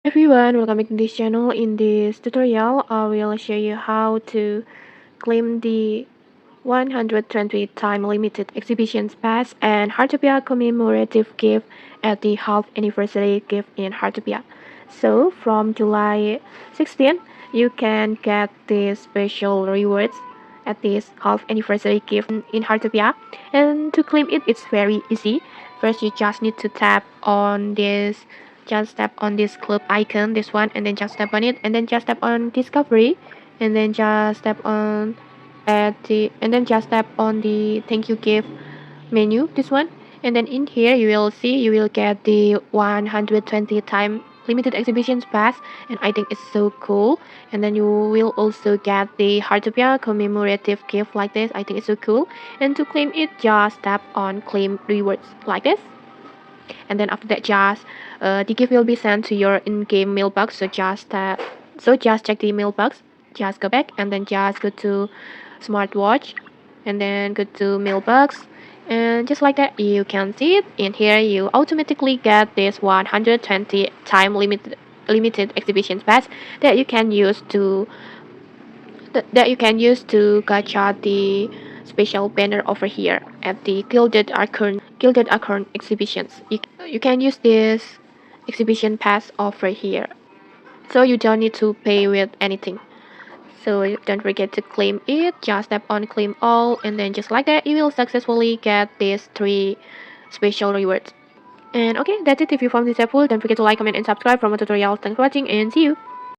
Everyone, welcome back to this channel. In this tutorial, I will show you how to claim the 120 time limited exhibitions pass and Heartopia commemorative gift at the half anniversary gift in Heartopia. So from July 16, you can get these special rewards at this half anniversary gift in Heartopia. And to claim it, it's very easy. First, you just need to tap on this club icon, this one, and then just tap on it, and then just tap on discovery, and then just tap on just tap on the thank you gift menu, this one, and then in here you will get the 120 time limited exhibitions pass, and I think it's so cool. And then you will also get the Heartopia commemorative gift like this. I think it's so cool. And to claim it, just tap on claim rewards like this, and then after that just the gift will be sent to your in-game mailbox. So just check the mailbox, just go back, and then just go to smartwatch, and then go to mailbox, and just like that you can see it in here. You automatically get this 120 time limited exhibition pass that you can use to gacha the special banner over here at the Gilded Acorn exhibitions. You can use this exhibition pass over here, so you don't need to pay with anything. So don't forget to claim it. Just tap on claim all, and then just like that you will successfully get these 3 special rewards. And okay, that's it. If you found this helpful, don't forget to like, comment, and subscribe for more tutorials. Thanks for watching, and see you.